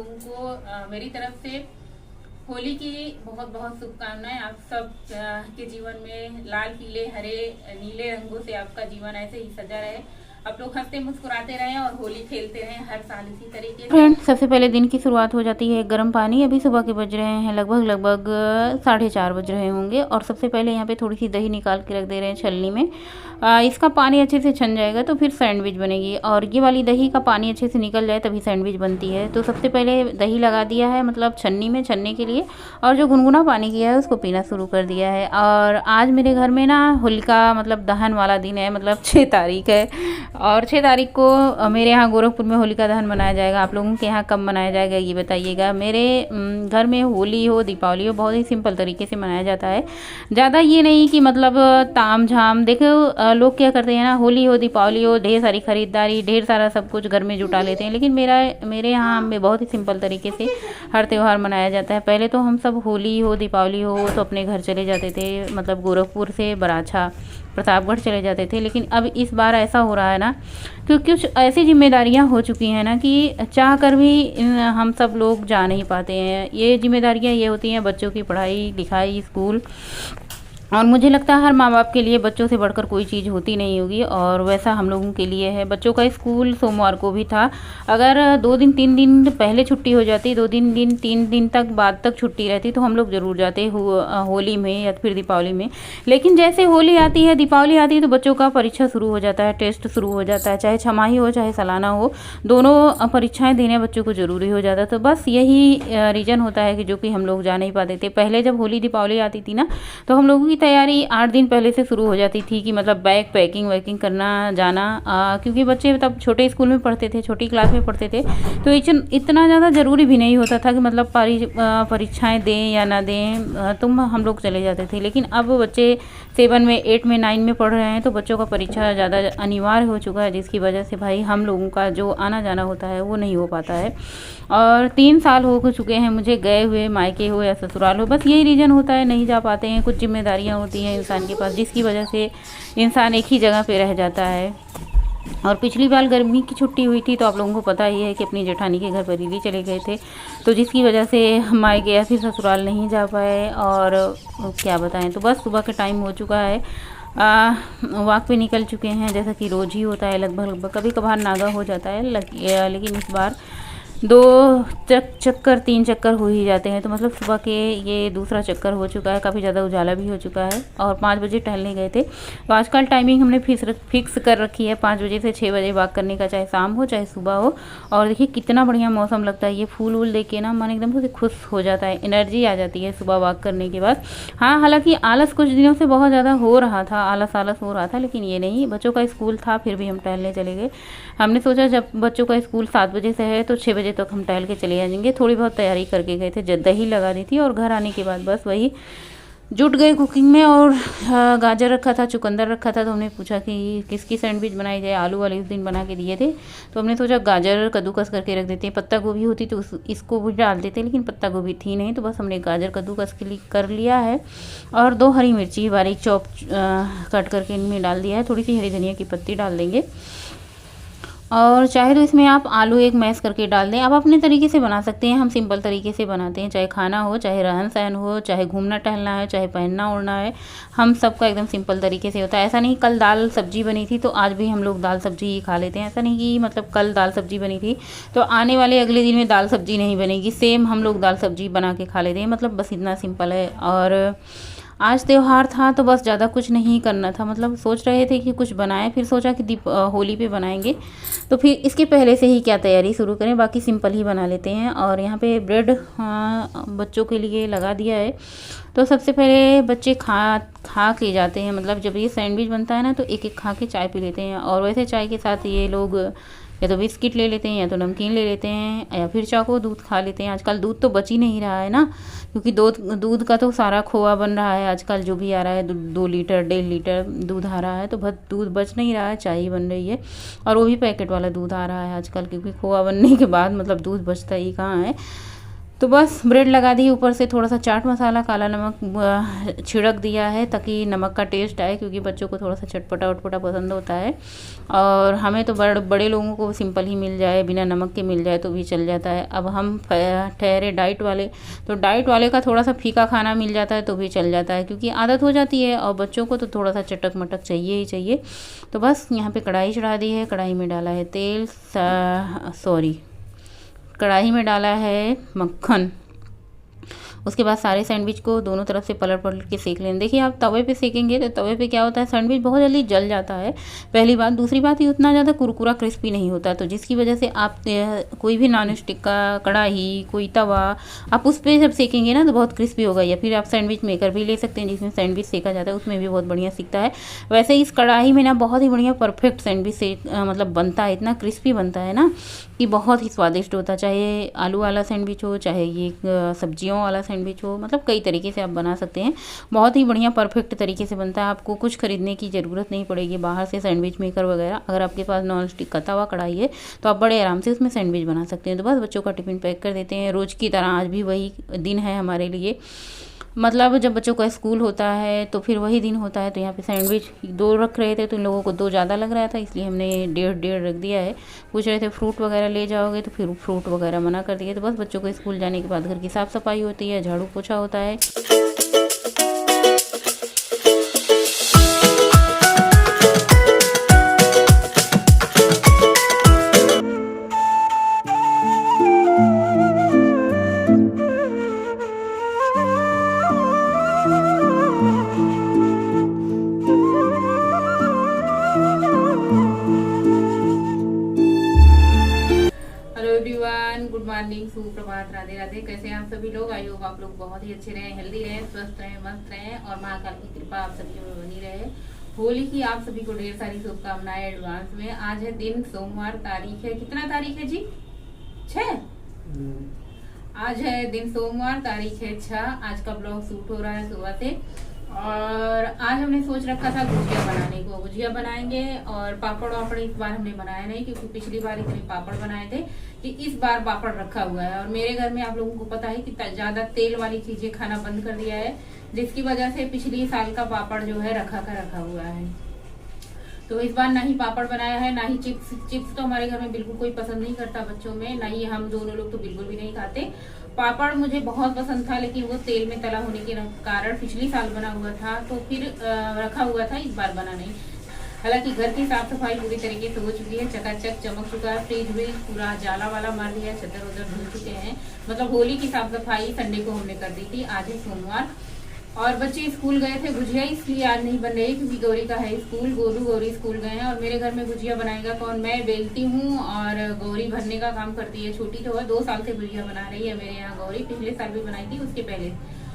लोगों को मेरी तरफ से होली की बहुत बहुत शुभकामनाएं। आप सब के जीवन में लाल पीले हरे नीले रंगों से आपका जीवन ऐसे ही सजा रहे। आप लोग हंसते मुस्कुराते रहें और होली खेलते रहें हर साल इसी तरीके से। फ्रेंड, सबसे पहले दिन की शुरुआत हो जाती है गर्म पानी। अभी सुबह के बज रहे हैं लगभग 4:30 बज रहे होंगे। और सबसे पहले यहाँ पे थोड़ी सी दही निकाल के रख दे रहे हैं छलनी में। इसका पानी अच्छे से छन जाएगा तो फिर सैंडविच बनेगी। और ये वाली दही का पानी अच्छे से निकल जाए तभी सैंडविच बनती है। तो सबसे पहले दही लगा दिया है, मतलब छन्नी में छनने के लिए। और जो गुनगुना पानी किया है उसको पीना शुरू कर दिया है। और आज मेरे घर में ना होलिका मतलब दहन वाला दिन है, मतलब 6 तारीख है। और 6 तारीख को मेरे यहाँ गोरखपुर में होलिका दहन मनाया जाएगा। आप लोगों के यहाँ कब मनाया जाएगा ये बताइएगा। मेरे घर में होली हो दीपावली हो बहुत ही सिंपल तरीके से मनाया जाता है। ज़्यादा ये नहीं कि मतलब ताम झाम। देखो लोग क्या करते हैं ना, होली हो दीपावली हो ढेर सारी खरीदारी ढेर सारा सब कुछ घर में जुटा लेते हैं। लेकिन मेरे यहाँ में बहुत ही सिंपल तरीके से हर त्यौहार मनाया जाता है। पहले तो हम सब होली हो दीपावली हो तो अपने घर चले जाते थे, मतलब गोरखपुर से बराछा प्रतापगढ़ चले जाते थे। लेकिन अब इस बार ऐसा हो रहा है ना कि कुछ ऐसी जिम्मेदारियां हो चुकी हैं ना कि चाह कर भी हम सब लोग जा नहीं पाते हैं। ये जिम्मेदारियां ये होती हैं बच्चों की पढ़ाई लिखाई स्कूल। और मुझे लगता है हर माँ बाप के लिए बच्चों से बढ़कर कोई चीज़ होती नहीं होगी। और वैसा हम लोगों के लिए है। बच्चों का स्कूल सोमवार को भी था। अगर 2 दिन 3 दिन पहले छुट्टी हो जाती, 2 दिन 3 दिन तक बाद तक छुट्टी रहती तो हम लोग ज़रूर जाते होली में या फिर दीपावली में। लेकिन जैसे होली आती है दीपावली आती है तो बच्चों का परीक्षा शुरू हो जाता है, टेस्ट शुरू हो जाता है। चाहे छमाही हो चाहे सालाना हो, दोनों परीक्षाएँ देने बच्चों को ज़रूरी हो जाता है। तो बस यही रीज़न होता है कि जो कि हम लोग जा नहीं पाते थे। पहले जब होली दीपावली आती थी ना तो हम लोगों की तैयारी 8 दिन पहले से शुरू हो जाती थी कि मतलब बैग पैकिंग वैकिंग करना जाना। क्योंकि बच्चे तब छोटे स्कूल में पढ़ते थे, छोटी क्लास में पढ़ते थे तो इतना ज़्यादा ज़रूरी भी नहीं होता था कि मतलब परीक्षाएं दें या ना दें, तुम हम लोग चले जाते थे। लेकिन अब बच्चे 7 में 8 में 9 में पढ़ रहे हैं तो बच्चों का परीक्षा ज़्यादा अनिवार्य हो चुका है, जिसकी वजह से भाई हम लोगों का जो आना जाना होता है वो नहीं हो पाता है। और 3 साल हो चुके हैं मुझे गए हुए, मायके हो या ससुराल हो। बस यही रीज़न होता है, नहीं जा पाते हैं। कुछ जिम्मेदारियां होती हैं इंसान के पास जिसकी वजह से इंसान एक ही जगह पे रह जाता है। और पिछली बार गर्मी की छुट्टी हुई थी तो आप लोगों को पता ही है कि अपनी जेठानी के घर पर दीदी चले गए थे, तो जिसकी वजह से मायके या फिर ससुराल नहीं जा पाए। और क्या बताएं, तो बस सुबह का टाइम हो चुका है, वॉक पे निकल चुके हैं जैसा कि रोज़ ही होता है लगभग। कभी कभार नागा हो जाता है लेकिन इस बार 2 चक्कर 3 चक्कर हो ही जाते हैं। तो मतलब सुबह के ये दूसरा चक्कर हो चुका है, काफ़ी ज़्यादा उजाला भी हो चुका है। और 5 बजे टहलने गए थे तो आजकल टाइमिंग हमने फिक्स कर रखी है 5 बजे से 6 बजे वॉक करने का, चाहे शाम हो चाहे सुबह हो। और देखिए कितना बढ़िया मौसम लगता है, ये फूल वूल देख के ना मन एकदम से खुश हो जाता है, एनर्जी आ जाती है सुबह वॉक करने के बाद। हाँ, हालांकि आलस कुछ दिनों से बहुत ज़्यादा हो रहा था, आलस हो रहा था, लेकिन ये नहीं, बच्चों का स्कूल था फिर भी हम टहलने चले गए। हमने सोचा जब बच्चों का स्कूल 7 बजे से है तो 6 बजे तक हम टहल के चले जाएंगे। थोड़ी बहुत तैयारी करके गए थे, दही लगा दी थी। और घर आने के बाद बस वही जुट गए कुकिंग में। और गाजर रखा था, चुकंदर रखा था, तो हमने पूछा कि किसकी सैंडविच बनाई जाए। आलू वाले उस दिन बना के दिए थे तो हमने सोचा गाजर कद्दूकस करके रख देते हैं। पत्ता गोभी होती तो इसको भी डाल देते, लेकिन पत्ता गोभी थी नहीं तो बस हमने गाजर कद्दूकस के लिए कर लिया है। और 2 हरी मिर्ची बारीक चॉप कट करके इनमें डाल दिया है। थोड़ी सी हरी धनिया की पत्ती डाल देंगे। और चाहे तो इसमें आप आलू एक मैश करके डाल दें। आप अपने तरीके से बना सकते हैं, हम सिंपल तरीके से बनाते हैं। चाहे खाना हो, चाहे रहन सहन हो, चाहे घूमना टहलना है, चाहे पहनना ओढ़ना है, हम सबका एकदम सिंपल तरीके से होता है। ऐसा नहीं कल दाल सब्जी बनी थी तो आज भी हम लोग दाल सब्जी ही खा लेते हैं। ऐसा नहीं कि मतलब कल दाल सब्जी बनी थी तो आने वाले अगले दिन में दाल सब्जी नहीं बनेगी, सेम हम लोग दाल सब्जी बना के खा लेते हैं। मतलब बस इतना सिंपल है। और आज त्यौहार था तो बस ज़्यादा कुछ नहीं करना था, मतलब सोच रहे थे कि कुछ बनाएं, फिर सोचा कि होली पे बनाएंगे तो फिर इसके पहले से ही क्या तैयारी शुरू करें, बाकी सिंपल ही बना लेते हैं। और यहाँ पे ब्रेड बच्चों के लिए लगा दिया है। तो सबसे पहले बच्चे खा के जाते हैं, मतलब जब ये सैंडविच बनता है ना तो एक एक खा के चाय पी लेते हैं। और वैसे चाय के साथ ये लोग या तो बिस्किट ले लेते हैं या तो नमकीन ले लेते हैं या फिर चाको दूध खा लेते हैं। आजकल दूध तो बच ही नहीं रहा है ना, क्योंकि दूध का तो सारा खोआ बन रहा है आजकल, जो भी आ रहा है 2 लीटर 1.5 लीटर दूध आ रहा है, तो दूध बच नहीं रहा है, चाय ही बन रही है। और वो भी पैकेट वाला दूध आ रहा है आजकल, क्योंकि खोआ बनने के बाद मतलब दूध बचता ही कहाँ है। तो बस ब्रेड लगा दी, ऊपर से थोड़ा सा चाट मसाला, काला नमक छिड़क दिया है ताकि नमक का टेस्ट आए, क्योंकि बच्चों को थोड़ा सा चटपटा उटपटा पसंद होता है। और हमें तो बड़े लोगों को सिंपल ही मिल जाए, बिना नमक के मिल जाए तो भी चल जाता है। अब हम ठहरे डाइट वाले, तो डाइट वाले का थोड़ा सा फीका खाना मिल जाता है तो भी चल जाता है, क्योंकि आदत हो जाती है और बच्चों को तो थोड़ा सा चटक मटक चाहिए ही चाहिए। तो बस यहाँ पे कढ़ाई चढ़ा दी है, कढ़ाई में डाला है तेल, कढ़ाई में डाला है मक्खन। उसके बाद सारे सैंडविच को दोनों तरफ से पलट के सेक लें। देखिए आप तवे पे सेकेंगे तो तवे पे क्या होता है, सैंडविच बहुत जल्दी जल जाता है, पहली बात। दूसरी बात, ये उतना ज़्यादा कुरकुरा क्रिस्पी नहीं होता, तो जिसकी वजह से आप कोई भी नॉन स्टिक का कढ़ाई, कोई तवा, आप उस पर जब सेकेंगे ना तो बहुत क्रिस्पी होगा। या फिर आप सैंडविच मेकर भी ले सकते हैं जिसमें सैंडविच सेका जाता है, उसमें भी बहुत बढ़िया सीखता है। वैसे इस कढ़ाई में ना बहुत ही बढ़िया परफेक्ट सैंडविच मतलब बनता है, इतना क्रिस्पी बनता है ना कि बहुत ही स्वादिष्ट होता है। चाहे आलू वाला सैंडविच हो, चाहे ये सब्जियों वाला सैंडविच हो, मतलब कई तरीके से आप बना सकते हैं। बहुत ही बढ़िया परफेक्ट तरीके से बनता है, आपको कुछ खरीदने की ज़रूरत नहीं पड़ेगी बाहर से सैंडविच मेकर वगैरह। अगर आपके पास नॉन स्टिक का तवा कढ़ाई है तो आप बड़े आराम से उसमें सैंडविच बना सकते हैं। तो बस बच्चों का टिफ़िन पैक कर देते हैं। रोज़ की तरह आज भी वही दिन है हमारे लिए, मतलब जब बच्चों का स्कूल होता है तो फिर वही दिन होता है। तो यहाँ पे सैंडविच 2 रख रहे थे तो इन लोगों को 2 ज़्यादा लग रहा था, इसलिए हमने 1.5 रख दिया है। पूछ रहे थे फ्रूट वगैरह ले जाओगे, तो फिर फ्रूट वगैरह मना कर दिए। तो बस बच्चों को स्कूल जाने के बाद घर की साफ़ सफाई होती है, झाड़ू पोछा होता है। गुड मॉर्निंग, सुप्रभात, राधे राधे। कैसे हैं आप सभी लोग? आई होप आप लोग बहुत ही अच्छे रहे, हेल्दी रहे, स्वस्थ रहे, मस्त रहे और महाकाल की कृपा आप सभी में बनी रहे। होली की आप सभी को ढेर सारी शुभकामनाएं एडवांस में। आज है दिन सोमवार, तारीख है, कितना तारीख है जी? 6। आज है दिन सोमवार, तारीख है 6। आज का ब्लॉग शूट हो रहा है सुबह से। और आज हमने सोच रखा था गुजिया बनाने को, गुजिया बनाएंगे। और पापड़ वापड़ इस बार हमने बनाया नहीं, क्योंकि पिछली बार इतने पापड़ बनाए थे कि इस बार पापड़ रखा हुआ है। और मेरे घर में आप लोगों को पता है कि ज्यादा तेल वाली चीजें खाना बंद कर दिया है, जिसकी वजह से पिछली साल का पापड़ जो है रखा हुआ है। तो इस बार ना ही पापड़ बनाया है, ना ही चिप्स। चिप्स तो हमारे घर में बिल्कुल कोई पसंद नहीं करता बच्चों में, ना ही हम दोनों लोग तो बिल्कुल भी नहीं खाते। पापड़ मुझे बहुत पसंद था, लेकिन वो तेल में तला होने के कारण पिछली साल बना हुआ था तो फिर रखा हुआ था, इस बार बना नहीं। हालांकि घर की साफ सफाई पूरी तरीके से हो चुकी है, चकाचक चमक चुका है, फ्रिज भी पूरा जाला वाला मार दिया, चद्दर उधर धुल चुके हैं। मतलब होली की साफ सफाई संडे को हमने कर दी थी। आज है सोमवार और बच्चे स्कूल गए थे। गुजिया इसलिए आज नहीं बन रही क्योंकि गौरी का है स्कूल, गोलू गौरी स्कूल गए हैं। और मेरे घर में गुजिया बनाएगा कौन? मैं बेलती हूँ और गौरी भरने का काम करती है। छोटी तो है, 2 साल से गुजिया बना रही है मेरे यहाँ गौरी। पिछले साल भी बनाई थी, उसके पहले,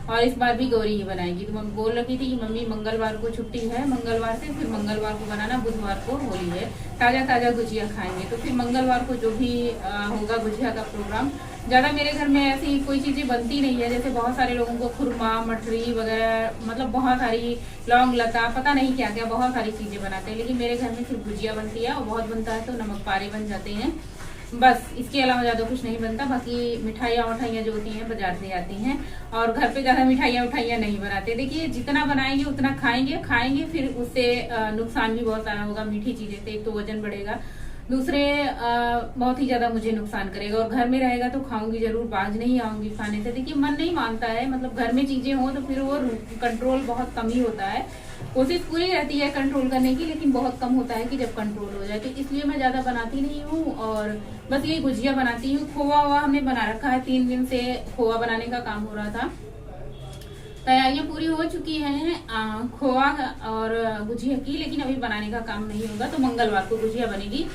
और इस बार भी गौरी ही बनाएगी। तो मैं बोल रखी थी कि मम्मी मंगलवार को छुट्टी है, मंगलवार से फिर मंगलवार को बनाना, बुधवार को होली है, ताजा ताजा गुजिया खाएंगे। तो फिर मंगलवार को जो भी होगा गुजिया का प्रोग्राम। ज़्यादा मेरे घर में ऐसी कोई चीज़ें बनती नहीं है, जैसे बहुत सारे लोगों को खुरमा, मठरी वगैरह, मतलब बहुत सारी लौंग लता, पता नहीं क्या क्या बहुत सारी चीज़ें बनाते हैं। लेकिन मेरे घर में सिर्फ गुजिया बनती है, और बहुत बनता है तो नमक पारे बन जाते हैं, बस। इसके अलावा ज़्यादा कुछ नहीं बनता। बाकी मिठाइयाँ उठाइयाँ जो होती हैं बाजार से आती हैं, और घर पे ज़्यादा मिठाइयाँ उठाइयाँ नहीं बनाते। देखिए जितना बनाएंगे उतना खाएंगे, फिर उससे नुकसान भी बहुत सारा होगा। मीठी चीज़ें से एक तो वजन बढ़ेगा, दूसरे बहुत ही ज्यादा मुझे नुकसान करेगा। और घर में रहेगा तो खाऊंगी जरूर, बाज नहीं आऊंगी खाने से। देखिए मन नहीं मानता है, मतलब घर में चीजें हो तो फिर वो कंट्रोल बहुत कम ही होता है। कोशिश पूरी रहती है कंट्रोल करने की, लेकिन बहुत कम होता है कि जब कंट्रोल हो जाए। तो इसलिए मैं ज्यादा बनाती नहीं हूँ, और बस यही गुजिया बनाती हूँ। खोवा हुआ हमने बना रखा है, 3 दिन से खोवा बनाने का काम हो रहा था। तैयारियां पूरी हो चुकी हैं खोवा और गुजिया की, लेकिन अभी बनाने का काम नहीं होगा। तो मंगलवार को गुजिया बनेगी।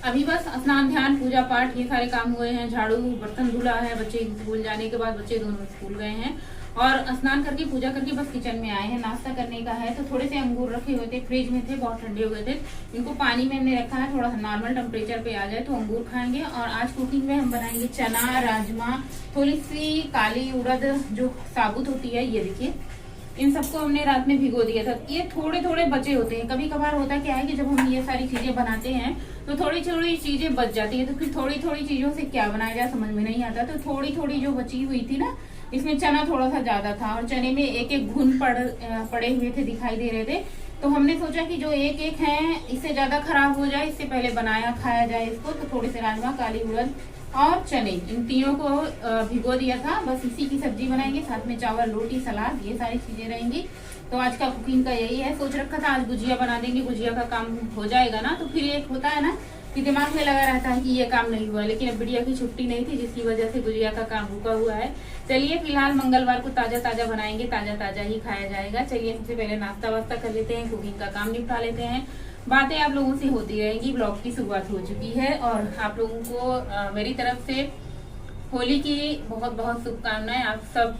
अभी बस स्नान ध्यान पूजा पाठ ये सारे काम हुए हैं, झाड़ू बर्तन धुला है। बच्चे स्कूल जाने के बाद बच्चे दोनों स्कूल गए हैं, और स्नान करके पूजा करके बस किचन में आए हैं। नाश्ता करने का है, तो थोड़े से अंगूर रखे हुए थे फ्रिज में, थे बहुत ठंडे हो गए थे। इनको पानी में हमने रखा है, थोड़ा सा नॉर्मल टेम्परेचर पे आ जाए तो अंगूर खाएंगे। और आज कुकिंग में हम बनाएंगे चना, राजमा, थोड़ी सी काली उड़द जो साबुत होती है, ये देखिए इन सबको हमने रात में भिगो दिया था। ये थोड़े थोड़े बचे होते हैं, कभी कभार होता क्या है कि जब हम ये सारी चीजें बनाते हैं तो थोड़ी थोड़ी चीजें बच जाती है, तो फिर थोड़ी थोड़ी चीजों से क्या बनाया जाए समझ में नहीं आता। तो थोड़ी थोड़ी जो बची हुई थी ना, इसमें चना थोड़ा सा ज्यादा था और चने में एक एक घुन पड़े हुए थे, दिखाई दे रहे थे। तो हमने सोचा कि जो एक एक है इससे ज्यादा खराब हो जाए, इससे पहले बनाया खाया जाए इसको। तो थोड़े से राजमा, काली उड़द और चने, इन तीनों को भिगो दिया था। बस इसी की सब्जी बनाएंगे, साथ में चावल, रोटी, सलाद, ये सारी चीजें रहेंगी। तो आज का कुकिंग का यही है। सोच रखा था आज गुजिया बना देंगे, गुजिया का काम हो जाएगा ना। तो फिर एक होता है ना कि दिमाग में लगा रहता है कि ये काम नहीं हुआ, लेकिन अब बिटिया की छुट्टी नहीं थी जिसकी वजह से गुजिया का काम रुका हुआ है। चलिए फिलहाल मंगलवार को ताजा ताजा बनाएंगे, ताजा ताजा ही खाया जाएगा। चलिए सबसे पहले नाश्ता वास्ता कर लेते हैं, कुकिंग का काम निपटा लेते हैं। बातें आप लोगों से होती रहेंगी। ब्लॉग की शुरुआत हो चुकी है और आप लोगों को मेरी तरफ से होली की बहुत बहुत शुभकामनाएं। आप सब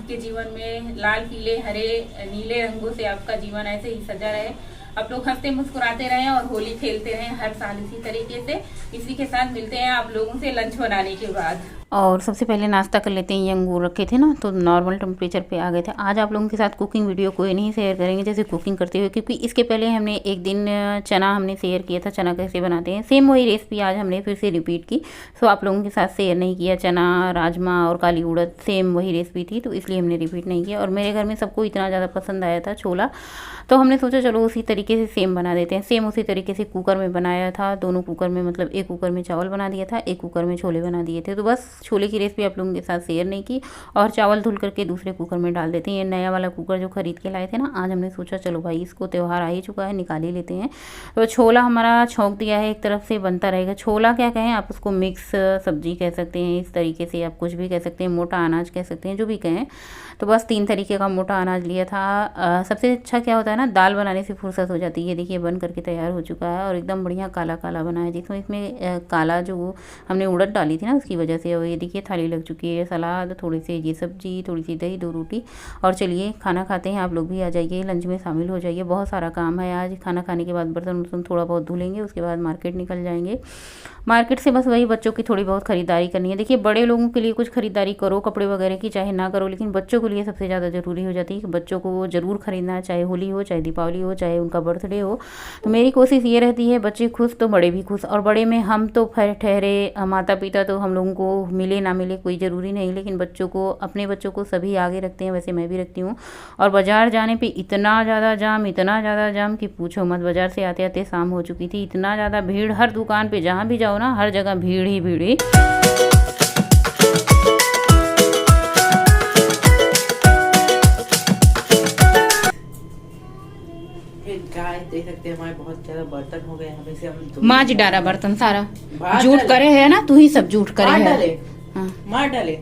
के जीवन में लाल, पीले, हरे, नीले रंगों से आपका जीवन ऐसे ही सजा रहे। आप लोग हंसते मुस्कुराते रहें और होली खेलते रहें हर साल इसी तरीके से। इसी के साथ मिलते हैं आप लोगों से लंच बनाने के बाद। और सबसे पहले नाश्ता कर लेते हैं। ये अंगूर रखे थे ना तो नॉर्मल टेम्परेचर पे आ गए थे। आज आप लोगों के साथ कुकिंग वीडियो कोई नहीं शेयर करेंगे जैसे कुकिंग करते हुए, क्योंकि इसके पहले हमने एक दिन चना हमने शेयर किया था, चना कैसे बनाते हैं। सेम वही रेसिपी आज हमने फिर से रिपीट की। सो आप लोगों के साथ शेयर नहीं किया। चना, राजमा और काली उड़द सेम वही रेसिपी थी, तो इसलिए हमने रिपीट नहीं किया। और मेरे घर में सबको इतना ज़्यादा पसंद आया था छोला, तो हमने सोचा चलो उसी तरीके से सेम बना देते हैं। सेम उसी तरीके से कुकर में बनाया था, दोनों कुकर में, मतलब एक कुकर में चावल बना दिया था, एक कुकर में छोले बना दिए थे। तो बस छोले की रेसिपी आप लोगों के साथ शेयर नहीं की और चावल धुल करके दूसरे कुकर में डाल देते हैं। ये नया वाला कुकर जो खरीद के लाए थे ना, आज हमने सोचा चलो भाई इसको त्यौहार आ ही चुका है, निकाल ही लेते हैं। तो छोला हमारा छौंक दिया है, एक तरफ से बनता रहेगा। छोला क्या कहें आप, उसको मिक्स सब्जी कह सकते हैं, इस तरीके से आप कुछ भी कह सकते हैं, मोटा अनाज कह सकते हैं, जो भी कहें। तो बस 3 तरीके का मोटा अनाज लिया था। सबसे अच्छा क्या होता है ना, दाल बनाने से फुर्सत हो जाती है। देखिए बन करके तैयार हो चुका है और एकदम बढ़िया काला काला बना है, जिसमें इसमें काला जो हमने उड़द डाली थी ना उसकी वजह से। और ये देखिए थाली लग चुकी है, सलाद, थोड़ी सी ये सब्जी, थोड़ी सी दही, 2 रोटी। और चलिए खाना खाते हैं। आप लोग भी आ जाइए, लंच में शामिल हो जाइए। बहुत सारा काम है आज। खाना खाने के बाद बर्तन वर्तन थोड़ा बहुत धुलेंगे, उसके बाद मार्केट निकल जाएंगे। मार्केट से बस वही बच्चों की थोड़ी बहुत खरीदारी करनी है। देखिए बड़े लोगों के लिए कुछ खरीदारी करो कपड़े वगैरह की, चाहे ना करो, लेकिन बच्चों के लिए सबसे ज़्यादा ज़रूरी हो जाती है कि बच्चों को वो ज़रूर खरीदना है, चाहे होली हो, चाहे दीपावली हो, चाहे उनका बर्थडे हो। तो मेरी कोशिश ये रहती है बच्चे खुश तो बड़े भी खुश। और बड़े में हम तो ठहरे माता पिता, तो हम लोगों को मिले ना मिले कोई ज़रूरी नहीं, लेकिन बच्चों को, अपने बच्चों को सभी आगे रखते हैं, वैसे मैं भी रखती हूँ। और बाज़ार जाने पे इतना ज़्यादा जाम कि पूछो मत। बाज़ार से आते आते शाम हो चुकी थी। इतना ज़्यादा भीड़, हर दुकान पे जहाँ भी जाओ ना, हर जगह भीड़ ही भीड़ ही। गाय देख सकते हैं, हमारे बहुत ज्यादा बर्तन हो गए, हमें से हम माज डारा बर्तन सारा जूठ करे है ना, तू ही सब जूठ करे मार है। डाले, हाँ। मार डाले,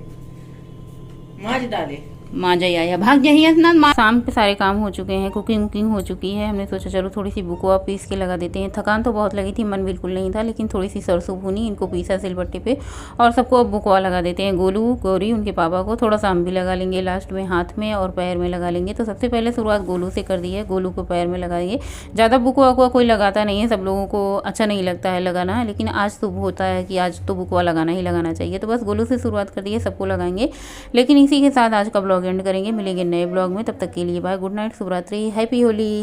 माज डाले, माँ जय आया भाग जाइए ना। शाम के सारे काम हो चुके हैं, कुकिंग हो चुकी है। हमने सोचा चलो थोड़ी सी बुकवा पीस के लगा देते हैं। थकान तो बहुत लगी थी, मन बिल्कुल नहीं था, लेकिन थोड़ी सी सरसों भूनी, इनको पीसा सिलबट्टे पे और सबको अब बुकवा लगा देते हैं। गोलू, गौरी, उनके पापा को थोड़ा सा हम भी लगा लेंगे, लास्ट में हाथ में और पैर में लगा लेंगे। तो सबसे पहले शुरुआत गोलू से कर दी है, गोलू को पैर में लगाइए। ज़्यादा बुकवा को कोई लगाता नहीं है, सब लोगों को अच्छा नहीं लगता है लगाना, लेकिन आज शुभ होता है कि आज तो बुकवा लगाना ही लगाना चाहिए। तो बस गोलू से शुरुआत कर दी है, सबको लगाएंगे। लेकिन इसी के साथ आज का ब्लॉग एंड करेंगे। मिलेंगे नए ब्लॉग में, तब तक के लिए बाय, गुड नाइट, शुभ रात्रि, हैप्पी होली।